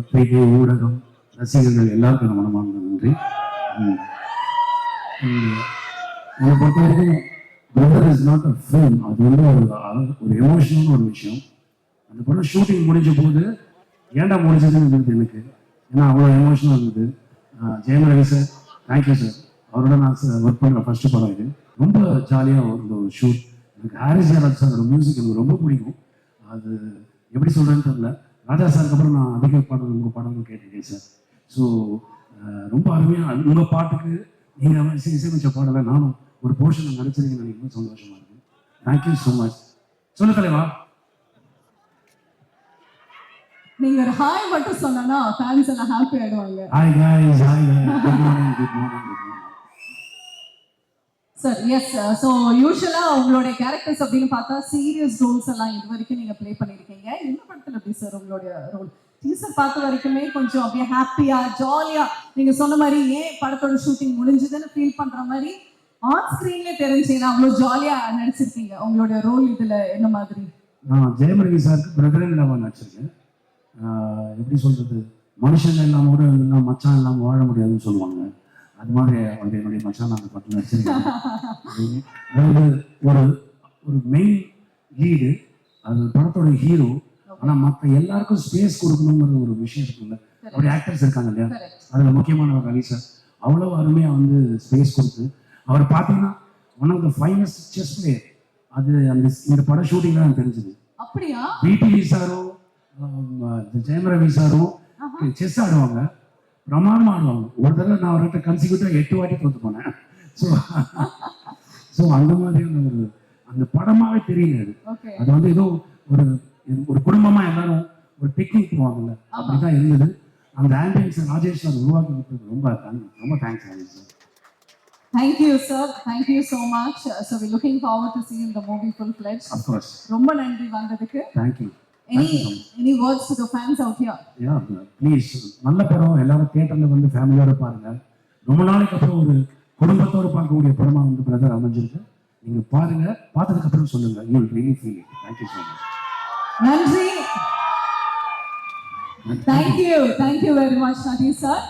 பத்திரிகை ஊடகம் ரசிகர்கள் எல்லாருக்கும் மனமார்ந்த நன்றி. என்னை பொறுத்த வரைக்கும் brother is not a film, அது வந்து ஒரு எமோஷனல் ஒரு விஷயம். அந்த படம் ஷூட்டிங் முடிஞ்ச போது ஏன்டா முடிஞ்சதுன்னு இருந்தது எனக்கு, ஏன்னா அவ்வளோ எமோஷனல் இருந்தது. ஜெயமரவி சார், தேங்க்யூ சார், அவரோட நான் ஒர்க் பண்ணுற ஃபர்ஸ்ட் படம் இது. ரொம்ப ஜாலியாக இருந்த ஒரு ஷூட். எனக்கு ஹாரிஸ் ஜெயராஜ் சாரோட மியூசிக் எனக்கு ரொம்ப பிடிக்கும். அது எப்படி சொல்கிறேன்னு தெரியல. ராஜா சாருக்கு அப்புறம் நான் அதிக பாடல் உங்கள் பாடல்கள் கேட்டிருக்கேன் சார். ஸோ ரொம்ப அருமையாக உங்கள் பாட்டுக்கு நீங்கள் இசையமைச்ச பாடலை நானும் ஒரு போர்ஷனை நடிச்சிருக்கேன்னு நினைக்கும் சந்தோஷமாக இருக்கு. Thank you so much. சொல்லு தலைவா. நீங்க ஒரு ஹாய் மட்டும் சொன்னா ஃபேன்ஸ் எல்லாம் ஹாப்பி ஆயிடுவாங்க. Hi guys, hi good morning, good morning, good morning sir. Yes, so யூஸ்வலா உங்களுடைய கேரக்டர்ஸ் அப்படின்னு பார்த்தா சீரியஸ் ரோல்ஸ் எல்லாம் இது வரைக்கும் நீங்க ப்ளே பண்ணியிருக்கீங்க. இந்த படத்துல எப்படி சார் உங்களுடைய ரோல்? டீசர் பார்த்த வரைக்குமே கொஞ்சம் அப்படியே ஹாப்பியா ஜாலியா நீங்க சொன்ன மாதிரி ஏன் படத்தோட ஷூட்டிங் முடிஞ்சதுன்னு ஃபீல் பண்ற மாதிரி ஆன் ஸ்கிரீன்ல தெரிஞ்சீங்கன்னா அவ்வளோ ஜாலியா நடிச்சிருக்கீங்க. உங்களுடைய ரோல் இதுல என்ன மாதிரி? நான் ஜெயமரவி சாருக்கு பிரதர் இல்லாமல் நடிச்சிருக்கேன். எப்படி சொல்றது, மனுஷங்க இல்லாம கூட இருந்தால் மச்சான் இல்லாமல் வாழ முடியாதுன்னு சொல்லுவாங்க. அது மாதிரி அவர் என்னுடைய மச்சான் அந்த படத்தில் நடிச்சிருக்கேன். அதாவது ஒரு ஒரு மெயின் லீடு, அது படத்தோட ஹீரோ. ஆனால் மற்ற எல்லாருக்கும் ஸ்பேஸ் கொடுக்கணுங்கிற ஒரு விஷயம் இருக்குல்ல, அப்படி ஆக்டர்ஸ் இருக்காங்க இல்லையா, அதில் முக்கியமான ஒரு ரவி சார் அவ்வளோ அருமையாக வந்து ஸ்பேஸ் கொடுத்து அவர் பார்த்தீங்கன்னா one of the finest chess player. அது அந்த இந்த படம் ஷூட்டிங்ல தான் தெரிஞ்சது. அப்படியா? பிடி சாரும் ஜெயமரவி சாரும் செஸ் ஆடுவாங்க, பிரமாதமாக ஆடுவாங்க. ஒரு தடவை நான் அவர்கிட்ட கன்சிக்யூட்டிவா 8 வாட்டி தோத்து போனேன். ஸோ அந்த மாதிரி அந்த படமாவே தெரியல. அது வந்து ஏதோ ஒரு ஒரு குடும்பமா எல்லாரும் ஒரு பிக்னிக் போவாங்கல்ல, அப்படிதான் இருந்தது. அந்த ஆம்பியன்ஸ் ராஜேஷ் சார் உருவாக்கி கொடுத்தது ரொம்ப ரொம்ப thanks Rajesh sir. Thank you sir, thank you so much. So we're looking forward to seeing the movie full-fledged. Of course. ரொம்ப நன்றி வந்ததுக்கு. Thank you. Any words to the fans out here? Yeah, please, நல்ல படம் எல்லாரும் தியேட்டர்ல வந்து ஃபேமிலியோட பாருங்க. ரொம்ப நாளைக்கு அப்புறம் ஒரு குடும்பத்தோட பார்க்கக்கூடிய படமா வந்து பிரதர் அமைஞ்சிருக்கு. நீங்க பாருங்க, பார்த்ததுக்கு அப்புறம் சொல்லுங்க. You will really feel it. Thank you so much. நன்றி. Thank you very much Nati sir.